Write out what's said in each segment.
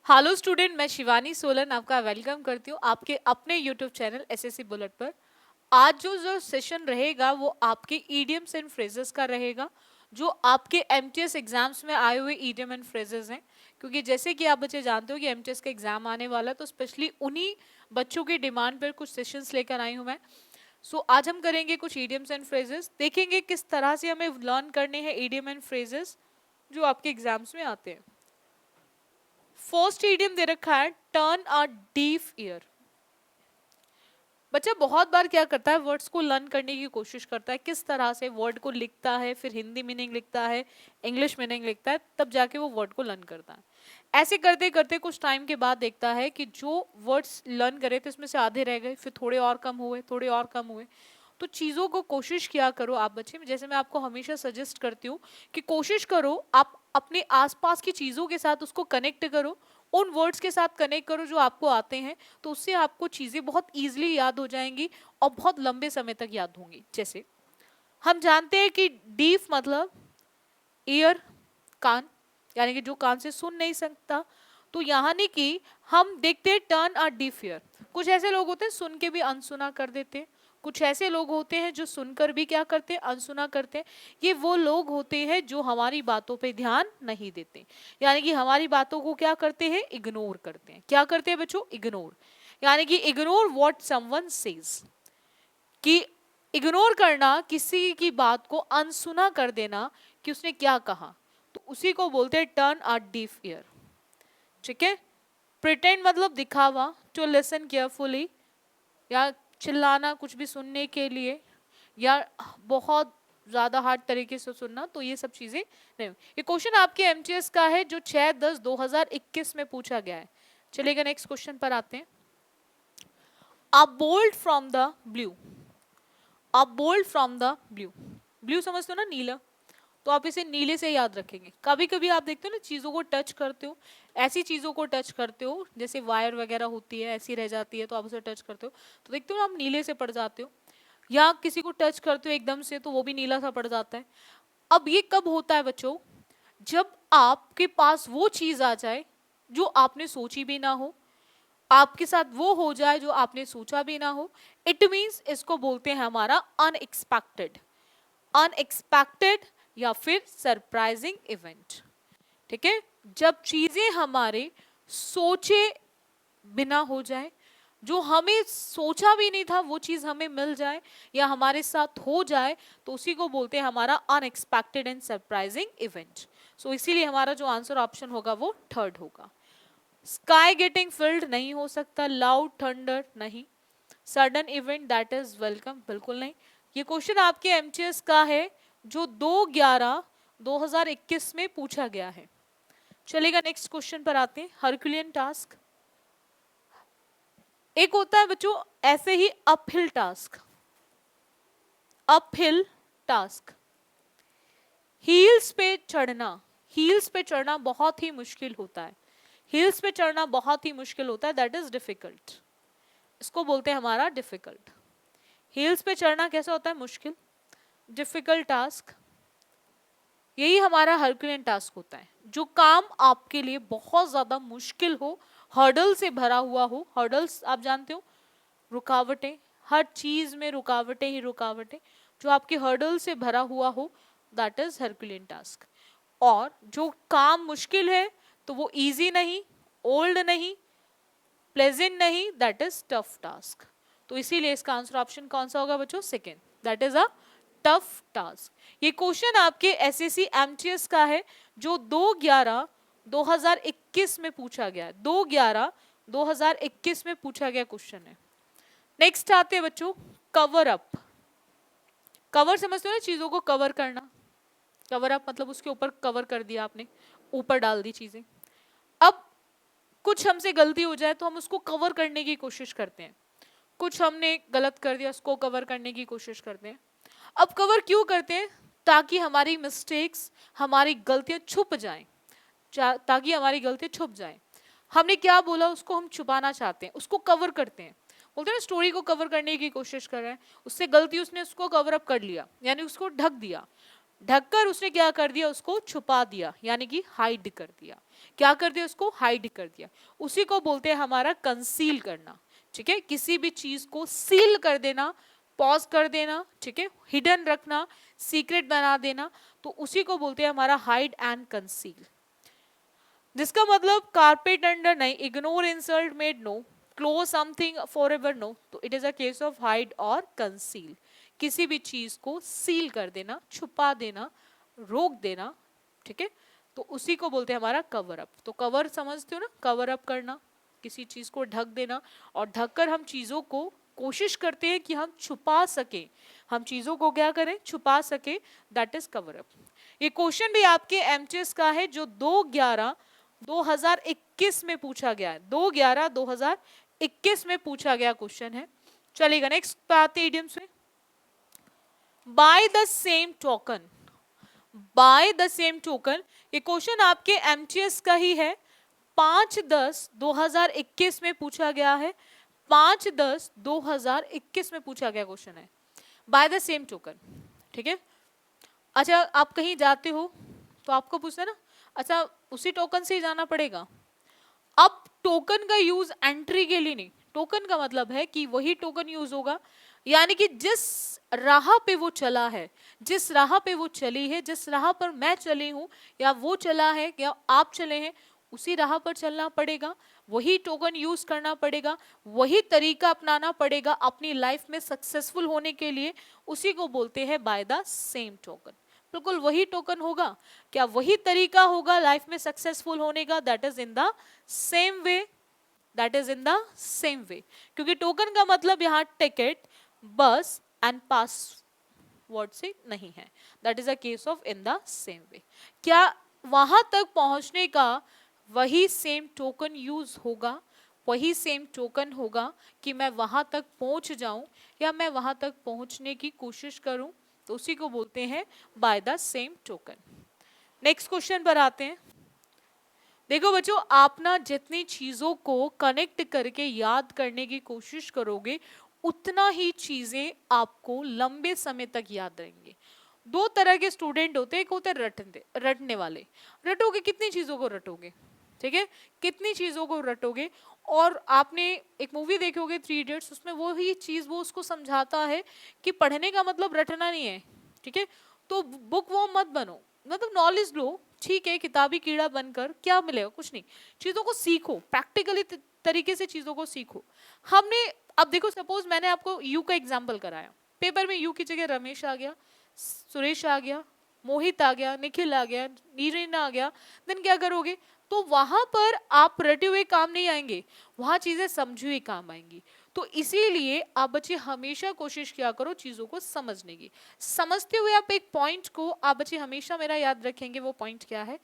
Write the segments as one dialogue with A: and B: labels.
A: Hello student, मैं शिवानी सोलन आपका welcome करती हूँ आपके अपने यूट्यूब चैनल एसएससी बुलेट पर। आज जो सेशन रहेगा वो आपके ईडियम्स एंड फ्रेजेस का रहेगा, जो आपके एमटीएस एग्जाम्स में आए हुए ईडियम एंड फ्रेजेस हैं। क्योंकि जैसे कि आप बच्चे जानते हो कि एमटीएस का एग्जाम आने वाला है, तो स्पेशली उन्हीं बच्चों की डिमांड पर कुछ सेशंस लेकर आई हूँ मैं। आज हम करेंगे कुछ ईडियम्स एंड फ्रेजेस, देखेंगे किस तरह से हमें लर्न करने हैं ईडियम एंड फ्रेजेस जो आपके एग्जाम्स में आते हैं। फर्स्ट इडियम दे रखा है, टर्न अ डीफ ईयर। बच्चा बहुत बार क्या करता है, वर्ड्स को लर्न करने की कोशिश करता है, किस तरह से वर्ड को लिखता है, फिर हिंदी मीनिंग लिखता है, इंग्लिश मीनिंग लिखता है, तब जाके वो वर्ड को लर्न करता है। ऐसे करते करते कुछ टाइम के बाद देखता है कि जो वर्ड्स लर्न करे थे इसमें से आधे रह गए, फिर थोड़े और कम हुए, थोड़े और कम हुए। तो चीज़ों को कोशिश किया करो आप बच्चे, जैसे मैं आपको हमेशा सजेस्ट करती हूँ कि कोशिश करो आप अपने आसपास की चीज़ों के साथ उसको कनेक्ट करो, उन वर्ड्स के साथ कनेक्ट करो जो आपको आते हैं, तो उससे आपको चीज़ें बहुत ईजिली याद हो जाएंगी और बहुत लंबे समय तक याद होंगी। जैसे हम जानते हैं कि डीफ मतलब ईयर, कान, यानी कि जो कान से सुन नहीं सकता। तो यहाँ नहीं कि हम देखते हैं टर्न अ डीफ ईयर। कुछ ऐसे लोग होते हैं सुन के भी अनसुना कर देते हैं, कुछ ऐसे लोग होते हैं जो सुनकर भी क्या करते हैं, अनसुना करते हैं। ये वो लोग होते हैं जो हमारी बातों पे ध्यान नहीं देते, यानी कि हमारी बातों को क्या करते हैं, इग्नोर करते हैं। क्या करते हैं बच्चों, इग्नोर, यानी कि इग्नोर व्हाट समवन सेज, कि इग्नोर करना, किसी की बात को अनसुना कर देना कि उसने क्या कहा, तो उसी को बोलते हैं टर्न अ डीफ ईयर। ठीक है। प्रिटेंड मतलब दिखावा, टू लिसन केयरफुली, या चिल्लाना कुछ भी सुनने के लिए, या बहुत ज्यादा हार्ड तरीके से सुनना, तो ये सब चीजें नहीं। ये क्वेश्चन आपके एमटीएस का है जो 6/10/2021 में पूछा गया है। चलिएगा नेक्स्ट क्वेश्चन पर आते हैं। अ bolt from the blue, a bolt from the blue, blue समझते हो ना, नीला, तो आप इसे नीले से याद रखेंगे। कभी कभी आप देखते हो ना, चीज़ों को टच करते हो, ऐसी चीज़ों को टच करते हो जैसे वायर वगैरह होती है, ऐसी रह जाती है, तो आप उसे टच करते हो तो देखते हो ना, आप नीले से पड़ जाते हो। या किसी को टच करते हो एकदम से तो वो भी नीला सा पड़ जाता है। अब ये कब होता है बच्चों, जब आपके पास वो चीज़ आ जाए जो आपने सोची भी ना हो, आपके साथ वो हो जाए जो आपने सोचा भी ना हो। इट मीन्स इसको बोलते हैं हमारा अनएक्सपेक्टेड, अनएक्सपेक्टेड या फिर सरप्राइजिंग इवेंट। ठीक है। जब चीजें हमारे सोचे बिना हो जाए, जो हमें सोचा भी नहीं था वो चीज हमें मिल जाए या हमारे साथ हो जाए, तो उसी को बोलते हैं हमारा अनएक्सपेक्टेड एंड सरप्राइजिंग इवेंट। सो इसीलिए हमारा जो आंसर ऑप्शन होगा वो थर्ड होगा। स्काई गेटिंग फिल्ड नहीं हो सकता, लाउड थंडर नहीं, sudden event that is welcome बिल्कुल नहीं। ये क्वेश्चन आपके एमटीएस का है जो 2/11/2021 में पूछा गया है। चलेगा नेक्स्ट क्वेश्चन पर आते हैं। हरक्यूलियन टास्क, एक होता है बच्चों ऐसे ही uphill task, uphill task, heels पे चढ़ना, हील्स पे चढ़ना बहुत ही मुश्किल होता है, हील्स पे चढ़ना बहुत ही मुश्किल होता है, दैट इज डिफिकल्ट, इसको बोलते हैं हमारा डिफिकल्ट। हील्स पे चढ़ना कैसा होता है, मुश्किल, डिफिकल्ट टास्क, यही हमारा हरक्यूलियन टास्क होता है। जो काम आपके लिए बहुत ज्यादा मुश्किल हो, हर्डल से भरा हुआ हो, हर्डल्स आप जानते हो, रुकावटें, हर चीज में रुकावटें ही रुकावटें, जो आपके हर्डल से भरा हुआ हो, दैट इज हरक्यूलियन टास्क। और जो काम मुश्किल है तो वो इजी नहीं, ओल्ड नहीं, प्लेजेंट नहीं, दैट इज टफ टास्क। तो इसीलिए इसका आंसर ऑप्शन कौन सा होगा बच्चों, second, that is a tough task. ये क्वेश्चन आपके एसएससी एमटीएस का है जो 2/11/2021 में पूछा गया है, 2/11/2021 में पूछा गया क्वेश्चन है। नेक्स्ट आते हैं बच्चों, कवर अप। कवर समझते हो ना, चीजों को कवर करना, कवर अप मतलब उसके ऊपर कवर कर दिया आपने, ऊपर डाल दी चीजें। अब कुछ हमसे गलती हो जाए तो हम उसको कवर करने की कोशिश करते हैं, कुछ हमने गलत कर दिया उसको कवर करने की कोशिश करते हैं। अब कवर क्यों करते हैं, ताकि हमारी मिस्टेक्स, हमारी गलतियां छुप जाएं, ताकि हमारी गलतियां छुप जाएं। हमने क्या बोला उसको हम छुपाना चाहते हैं, उसको कवर करते हैं, बोलते हैं स्टोरी को कवर करने की कोशिश कर रहे हैं, उससे गलती उसने उसको कवर अप कर लिया, यानी उसको ढक दिया। ढककर उसने क्या कर दिया, उसको छुपा दिया, यानी कि हाइड कर दिया। क्या कर दिया, उसको हाइड कर दिया। उसी को बोलते हैं हमारा कंसील करना। ठीक है, किसी भी चीज को सील कर देना, पॉज कर देना, ठीक है, हिडन रखना, सीक्रेट बना देना, तो उसी को बोलते हैं हमारा हाइड एंड कंसील। जिसका मतलब कारपेट अंडर नहीं, ignore insult made no, close something forever no, तो it is a case of hide और कंसील। किसी भी चीज को सील कर देना, छुपा देना, रोक देना, ठीक है, तो उसी को बोलते हैं हमारा कवर अप। तो कवर समझते हो ना, कवर अप करना, किसी चीज को ढक देना, और ढककर हम चीजों को कोशिश करते हैं कि हम छुपा सके, हम चीजों को क्या करें, छुपा सके, दैट इज कवर अप। ये क्वेश्चन भी आपके एमटीएस का है, जो 2/11/2021 में पूछा गया है। 2/11/2021 में पूछा गया क्वेश्चन है। चलेगा, नेक्स्ट पे आते हैं इडियम्स में। By the same token, by the same token, ये क्वेश्चन आपके एमटीएस का ही है। 5/10/2021 में पूछा गया है। 5/10/2021 में पूछा गया क्वेश्चन है, बाय द सेम टोकन। ठीक है, अच्छा आप कहीं जाते हो तो आपको पूछना ना, अच्छा उसी टोकन से ही जाना पड़ेगा। अब टोकन का यूज एंट्री के लिए नहीं, टोकन का मतलब है कि वही टोकन यूज होगा, यानी कि जिस राह पे वो चला है, जिस राह पे वो चली है, जिस राह पर मैं चली हूं, या वो चला है, या आप चले हैं, उसी राह पर चलना पड़ेगा, वही टोकन यूज करना पड़ेगा, वही तरीका अपनाना पड़ेगा अपनी लाइफ में सक्सेसफुल होने के लिए। उसी को बोलते हैं बाय द सेम टोकन। बिल्कुल वही टोकन होगा, क्या वही तरीका होगा लाइफ में सक्सेसफुल होने का, that is in the same way, that is in the same way. क्योंकि टोकन का मतलब यहाँ टिकट, बस एंड पास वर्ड से नहीं है, that is a case of in the same way. क्या वहां तक पहुंचने का वही सेम टोकन यूज होगा, वही सेम टोकन होगा कि मैं वहां तक पहुंच जाऊं, या मैं वहां तक पहुंचने की कोशिश करूं, तो उसी को बोलते हैं by the same token. Next question पर आते हैं। देखो बच्चों, आप ना जितनी चीजों को कनेक्ट करके याद करने की कोशिश करोगे, उतना ही चीजें आपको लंबे समय तक याद रहेंगे। दो तरह के स्टूडेंट होते हैं, एक होते हैं रटने वाले। रटोगे, कितनी चीजों को रटोगे, ठीक है, कितनी चीजों को रटोगे। और आपने एक मूवी देखी होगी 3 इडियट्स, उसमें वो ही चीज वो उसको समझाता है कि पढ़ने का मतलब रटना नहीं है, ठीक है, तो बुक वो मत बनो, मतलब नॉलेज लो, ठीक है, किताबी कीड़ा बनकर क्या मिलेगा, कुछ नहीं। चीजों को सीखो, प्रैक्टिकली तरीके से चीजों को सीखो। हमने, अब देखो सपोज मैंने आपको यू का एग्जाम्पल कराया, पेपर में यू की जगह रमेश आ गया, सुरेश आ गया, मोहित आ गया, निखिल आ गया, नीरन आ गया, देन क्या करोगे, तो वहां पर आप रटे हुए काम नहीं आएंगे, वहां चीजें समझी हुई काम आएंगी। तो इसीलिए आप बच्चे हमेशा कोशिश किया करो चीजों को समझने की। समझते हुए आप एक पॉइंट को, आप बच्चे हमेशा मेरा याद रखेंगे, वो पॉइंट क्या है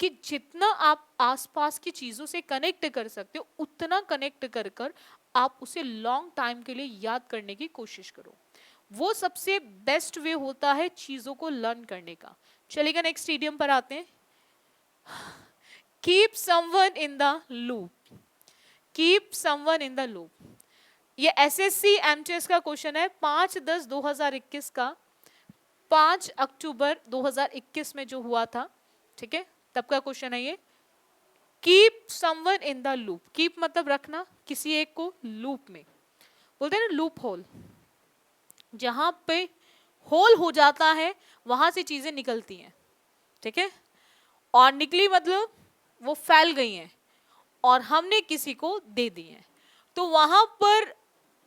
A: कि जितना आप आसपास की चीजों से कनेक्ट कर सकते हो, उतना कनेक्ट कर कर आप उसे लॉन्ग टाइम के लिए याद करने की कोशिश करो। वो सबसे बेस्ट वे होता है चीजों को लर्न करने का। चलेगा, नेक्स्ट इडियम पर आते हैं। Keep someone in the loop, keep someone in the loop, ये एसएससी एमटीएस का क्वेश्चन है, 5/10/2021 का, 5 अक्टूबर 2021 में जो हुआ था, ठीक है, तब का क्वेश्चन है ये। Keep someone in the loop, keep मतलब रखना, किसी एक को लूप में, बोलते हैं ना लूप होल, जहां पे होल हो जाता है वहां से चीजें निकलती हैं, ठीक है, और निकली मतलब वो फैल गई हैं और हमने किसी को दे दी हैं, तो वहां पर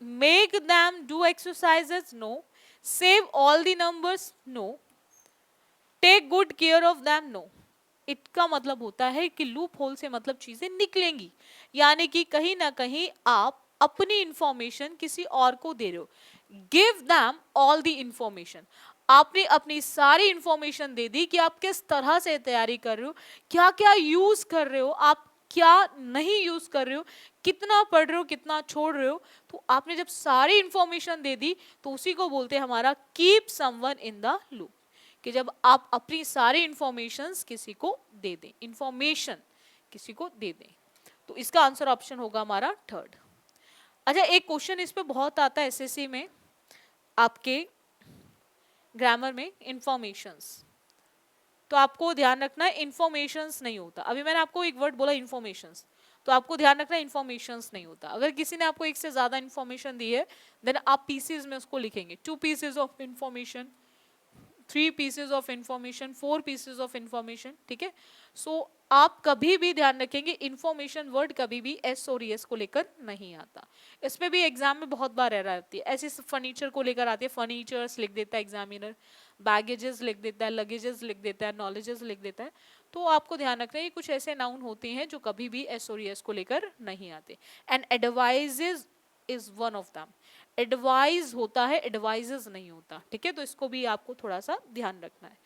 A: make them do exercises, no, save all the numbers, no, take good care of them, no। इसका मतलब होता है कि लूप होल से मतलब चीजें निकलेंगी, यानी कि कहीं ना कहीं आप अपनी इंफॉर्मेशन किसी और को दे रहे हो। Give them all the information, आपने अपनी सारी इंफॉर्मेशन दे दी कि आप किस तरह से तैयारी कर रहे हो, क्या क्या यूज कर रहे हो, आप क्या नहीं यूज कर रहे हो, कितना पढ़ रहे हो, कितना छोड़ रहे हो। तो आपने जब सारी इंफॉर्मेशन दे दी, तो उसी को बोलते हैं हमारा keep someone in the loop, कि जब आप अपनी सारी इंफॉर्मेशंस किसी को दे दें, इंफॉर्मेशन किसी को दे दें। तो इसका आंसर ऑप्शन होगा हमारा थर्ड। अच्छा, एक क्वेश्चन इस पे बहुत आता है एसएससी में, आपके ग्रामर में इंफॉर्मेशंस, तो आपको ध्यान रखना है इंफॉर्मेशंस नहीं होता। अभी मैंने आपको एक वर्ड बोला इंफॉर्मेशंस, तो आपको ध्यान रखना है इंफॉर्मेशंस नहीं होता। अगर किसी ने आपको एक से ज्यादा इंफॉर्मेशन दी है देन आप पीसेज में उसको लिखेंगे, 2 pieces of information, 3 pieces of information, 4 pieces of information, ठीक है। सो आप कभी भी ध्यान रखेंगे इंफॉर्मेशन वर्ड कभी भी एस और एस को लेकर नहीं आता। इसमें भी एग्जाम में बहुत बार एरर आती है, ऐसे फर्नीचर को लेकर आती है, फर्नीचर्स लिख देता है एग्जामिनर, बैगेजेस लिख देता है, लगेजेस लिख देता है, नॉलेजेस लिख देता है। तो आपको ध्यान रखना है कुछ ऐसे नाउन होते हैं जो कभी भी एस और एस को लेकर नहीं आते। And advises is one of them. Advise होता है, एडवाइजेस नहीं होता, ठीक है। तो इसको भी आपको थोड़ा सा ध्यान रखना है।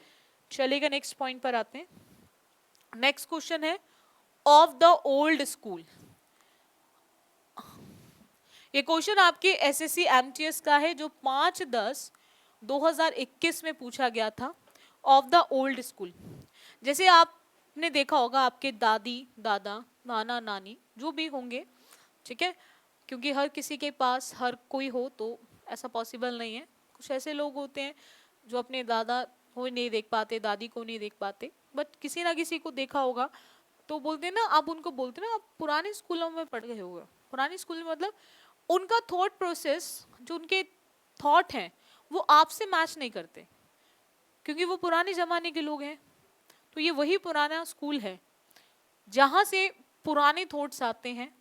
A: चलिएगा नेक्स्ट पॉइंट पर आते हैं। नेक्स्ट क्वेश्चन है ऑफ द ओल्ड स्कूल। ये क्वेश्चन आपके एसएससी एमटीएस का है जो 5/10/2021 में पूछा गया था। ऑफ द ओल्ड स्कूल, जैसे आपने देखा होगा आपके दादी दादा नाना नानी जो भी होंगे, ठीक है, क्योंकि हर किसी के पास हर कोई हो तो ऐसा पॉसिबल नहीं है। कुछ ऐसे लोग होते हैं जो अपने दादा को नहीं देख पाते, दादी को नहीं देख पाते, बट किसी ना किसी को देखा होगा। तो बोलते हैं ना, आप उनको बोलते हैं ना आप पुराने स्कूलों में पढ़ गए होगे। पुराने स्कूल में मतलब उनका थॉट प्रोसेस, जो उनके थॉट हैं वो आपसे मैच नहीं करते, क्योंकि वो पुराने जमाने के लोग हैं। तो ये वही पुराना स्कूल है जहां से पुराने थॉट्स आते हैं,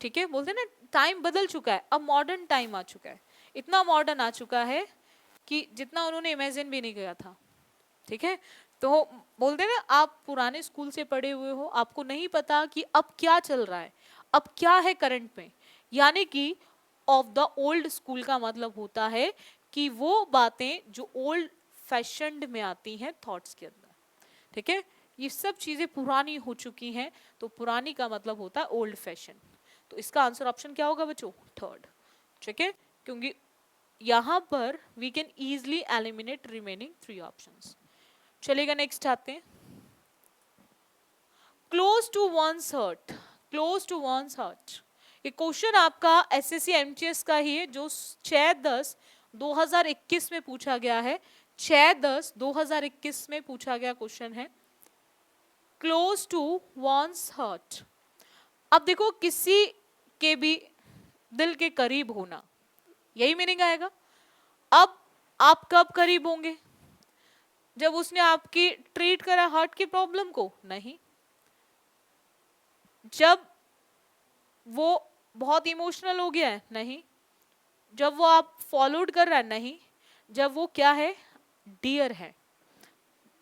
A: ठीक है। बोलते हैं ना टाइम बदल चुका है, अब मॉडर्न टाइम आ चुका है, इतना मॉडर्न आ चुका है कि जितना उन्होंने इमेजिन भी नहीं किया था, ठीक है। तो बोलते हैं ना आप पुराने स्कूल से पढ़े हुए हो, आपको नहीं पता कि अब क्या चल रहा है, अब क्या है करंट में। यानी कि ऑफ द ओल्ड स्कूल का मतलब होता है कि वो बातें जो ओल्ड फैशन्ड में आती हैं थॉट्स के अंदर, ठीक है, ये सब चीजें पुरानी हो चुकी हैं। तो पुरानी का मतलब होता है ओल्ड फैशन। तो इसका आंसर ऑप्शन क्या होगा बच्चों? थर्ड, ठीक है, क्योंकि यहां पर we can easily eliminate remaining 3 options. चलेगा नेक्स्ट आते हैं। Close to one's heart, close to one's heart, ये क्वेश्चन आपका एसएससी एमटीएस का ही है जो 6/10/2021 में पूछा गया है। 6/10/2021 में पूछा गया क्वेश्चन है क्लोज टू वंस हर्ट। अब देखो किसी के भी दिल के करीब होना, यही मीनिंग आएगा। अब आप कब करीब होंगे? जब उसने आपकी ट्रीट करा हार्ट की प्रॉब्लम को? नहीं। जब वो बहुत इमोशनल हो गया है? नहीं। जब वो आप फॉलोड कर रहा है? नहीं। जब वो क्या है? डियर है।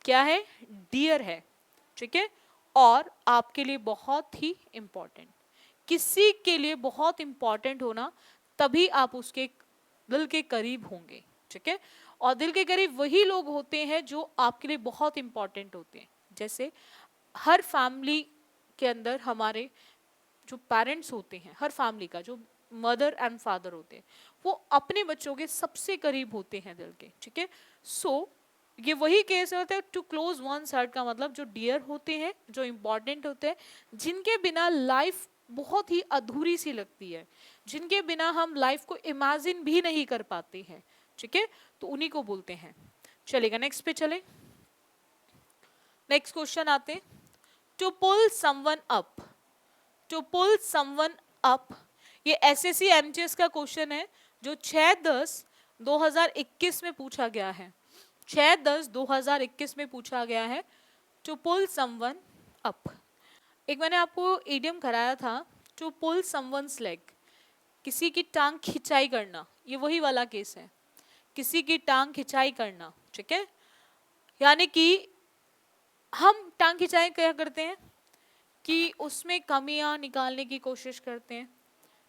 A: क्या है? डियर है, ठीक है, और आपके लिए बहुत ही इंपॉर्टेंट। किसी के लिए बहुत इंपॉर्टेंट होना तभी आप उसके दिल के करीब होंगे, ठीक है। और दिल के करीब वही लोग होते हैं जो आपके लिए बहुत इंपॉर्टेंट होते हैं। जैसे हर फैमिली के अंदर हमारे जो पेरेंट्स होते हैं, हर फैमिली का जो मदर एंड फादर होते हैं, वो अपने बच्चों के सबसे करीब होते हैं दिल के, ठीक है। सो ये वही केस होता है टू क्लोज वन हार्ट का मतलब जो डियर होते हैं, जो इंपॉर्टेंट होते हैं, जिनके बिना लाइफ बहुत ही अधूरी सी लगती है, जिनके बिना हम लाइफ को इमेजिन भी नहीं कर पाते हैं, ठीक है, तो उन्हीं को बोलते हैं। चलेगा नेक्स्ट पे चले। नेक्स्ट क्वेश्चन आते हैं। To pull someone up, to pull someone up, ये एसएससी एमटीएस का क्वेश्चन है जो 6/10/2021 में पूछा गया है। 6/10/2021 में पूछा गया है टू पुल समवन अप। एक मैंने आपको इडियम कराया था, टू पुल समवन्स लेग, किसी की टांग खिंचाई करना, ये वही वाला केस है, किसी की टांग खिंचाई करना, ठीक है। यानी कि हम टांग खिंचाई क्या करते हैं कि उसमें कमियां निकालने की कोशिश करते हैं,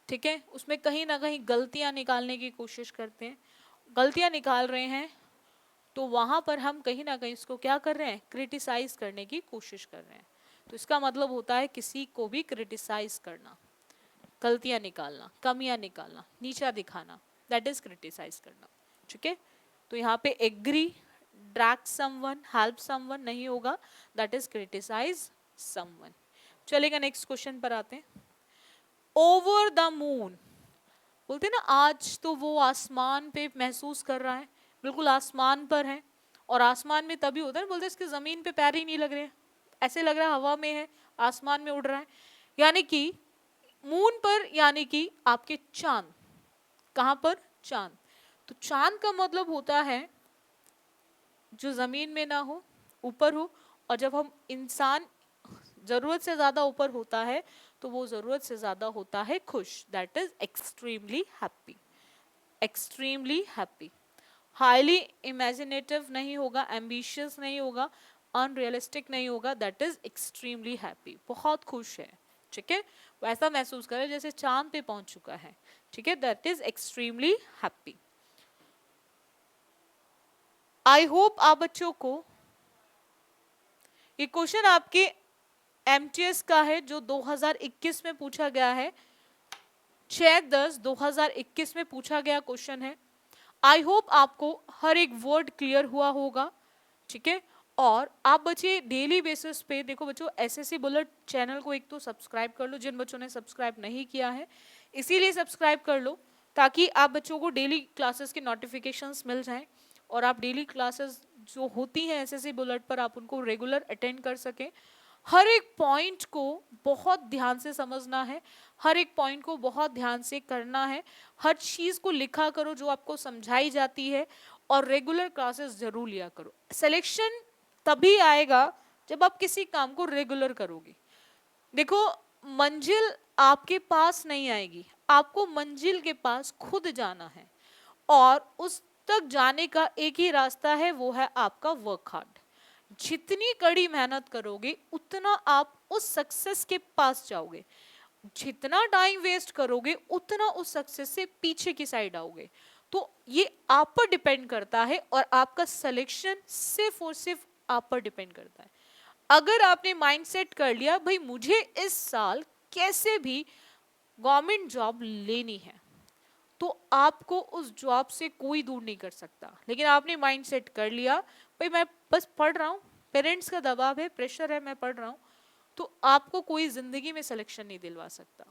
A: ठीक है, उसमें कहीं ना कहीं गलतियां निकालने की कोशिश करते हैं। गलतियां निकाल रहे हैं तो वहां पर हम कहीं ना कहीं इसको क्या कर रहे हैं? क्रिटिसाइज करने की कोशिश कर रहे हैं। तो इसका मतलब होता है किसी को भी क्रिटिसाइज करना, गलतियां निकालना, कमियां निकालना, नीचा दिखाना, दैट इज क्रिटिसाइज करना, ठीक है। तो यहाँ पे agree, drag someone, help someone नहीं होगा, दैट इज क्रिटिसाइज समवन। चलेगा नेक्स्ट क्वेश्चन पर आते हैं। ओवर द मून, बोलते हैं ना आज तो वो आसमान पे महसूस कर रहा है, बिल्कुल आसमान पर है, और आसमान में तभी होता है ना, बोलते हैं इसके जमीन पे पैर ही नहीं लग रहे, ऐसे लग रहा है हवा में है, आसमान में उड़ रहा है। यानी कि मून पर, यानी कि आपके चांद, कहां पर, चांद। तो चांद का मतलब होता है जो जमीन में ना हो, ऊपर हो। और जब हम इंसान जरूरत से ज्यादा ऊपर होता है तो वो जरूरत से ज्यादा होता है खुश, that is extremely happy, extremely happy. Highly imaginative नहीं होगा, एम्बिशियस नहीं होगा, अनरियलिस्टिक नहीं होगा, दैट इज एक्सट्रीमली हैप्पी, बहुत खुश है। ठीक है, वैसा महसूस करे जैसे चांद पे पहुंच चुका है। ठीक है, that is extremely happy. I hope आप बच्चों को ये क्वेश्चन आपके एमटीएस का है जो 2021 में पूछा गया है, 6/10/2021 में पूछा गया क्वेश्चन है। आई होप आपको हर एक वर्ड क्लियर हुआ होगा। ठीक है, और आप बच्चे डेली बेसिस पे देखो बच्चों, एसएससी बुलेट चैनल को एक तो सब्सक्राइब कर लो, जिन बच्चों ने सब्सक्राइब नहीं किया है इसीलिए सब्सक्राइब कर लो, ताकि आप बच्चों को डेली क्लासेस के नोटिफिकेशंस मिल जाएं, और आप डेली क्लासेस जो होती हैं एसएससी बुलेट पर आप उनको रेगुलर अटेंड कर सकें। हर एक पॉइंट को बहुत ध्यान से समझना है, हर एक पॉइंट को बहुत ध्यान से करना है, हर चीज को लिखा करो जो आपको समझाई जाती है, और रेगुलर क्लासेस जरूर लिया करो। सिलेक्शन तभी आएगा जब आप किसी काम को रेगुलर करोगे। देखो, मंजिल आपके पास नहीं आएगी, आपको मंजिल के पास खुद जाना है, और उस तक जाने का एक ही रास्ता है, वो है आपका वर्क हार्ड। जितनी कड़ी मेहनत करोगे उतना आप उस सक्सेस के पास जाओगे, जितना टाइम वेस्ट करोगे उतना उस सक्सेस से पीछे की साइड आओगे। तो ये आप पर डिपेंड करता है, और आपका सिलेक्शन सिर्फ और सिर्फ आप पर डिपेंड करता है। अगर आपने माइंडसेट कर लिया भाई मुझे इस साल कैसे भी गवर्नमेंट जॉब लेनी है, तो आपको उस जॉब से कोई दूर नहीं कर सकता। लेकिन आपने माइंड सेट कर लिया भाई मैं बस पढ़ रहा हूँ, पेरेंट्स का दबाव है, प्रेशर है, मैं पढ़ रहा हूँ, तो आपको कोई जिंदगी में सिलेक्शन नहीं दिलवा सकता।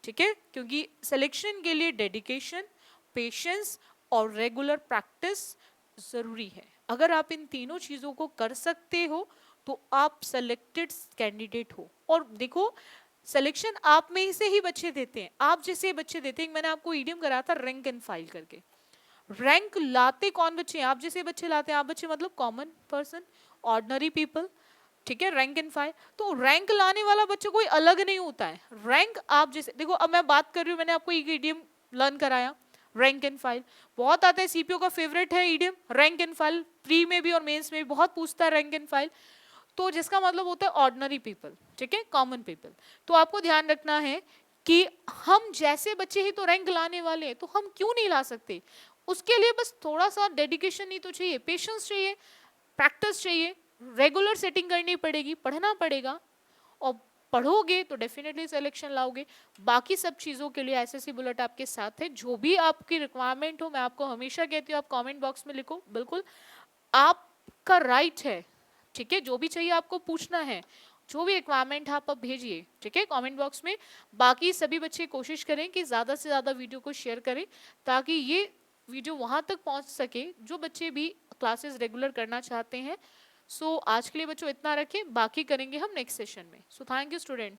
A: ठीक है, क्योंकि सिलेक्शन के लिए डेडिकेशन, पेशेंस और रेगुलर प्रैक्टिस जरूरी है। अगर आप इन तीनों चीजों को कर सकते हो तो आप सेलेक्टेड कैंडिडेट हो। और देखो, सिलेक्शन आप में से ही बच्चे देते हैं, आप जैसे बच्चे देते हैं। मैंने आपको ईडीएम कराया था रैंक एंड फाइल करके, रैंक लाते कौन बच्चे हैं, आप जैसे बच्चे लाते हैं। आप बच्चे मतलब कॉमन पर्सन, ऑर्डिनरी पीपल। ठीक है, रैंक एंड फाइल, तो रैंक लाने वाला बच्चा कोई अलग नहीं होता है। रैंक आप जैसे देखो, अब मैं बात कर रही हूँ, मैंने आपको ईडीएम लर्न कराया, रैंक एंड फाइल बहुत आता है, सीपीओ का फेवरेट है EDM, rank and file pre में भी और मेंस में भी बहुत पूछता है रैंक एंड फाइल। तो जिसका मतलब होता है ऑर्डिनरी पीपल, ठीक है, कॉमन पीपल। तो आपको ध्यान रखना है कि हम जैसे बच्चे ही तो रैंक लाने वाले हैं, तो हम क्यों नहीं ला सकते। उसके लिए बस थोड़ा सा डेडिकेशन ही तो चाहिए, पेशेंस चाहिए, प्रैक्टिस चाहिए, रेगुलर सेटिंग करनी पड़ेगी, पढ़ना पड़ेगा, और पढ़ोगे तो डेफिनेटली सिलेक्शन लाओगे। बाकी सब चीज़ों के लिए एसएससी बुलेट आपके साथ है। जो भी आपकी रिक्वायरमेंट हो, मैं आपको हमेशा कहती हूँ आप कमेंट बॉक्स में लिखो, बिल्कुल आपका राइट है। ठीक है, जो भी चाहिए आपको पूछना है, जो भी रिक्वायरमेंट है आप भेजिए, ठीक है, कमेंट बॉक्स में। बाकी सभी बच्चे कोशिश करें कि ज़्यादा से ज़्यादा वीडियो को शेयर करें, ताकि ये वीडियो वहाँ तक पहुँच सके जो बच्चे भी क्लासेस रेगुलर करना चाहते हैं। सो आज के लिए बच्चों इतना रखें, बाकी करेंगे हम नेक्स्ट सेशन में। So thank you student.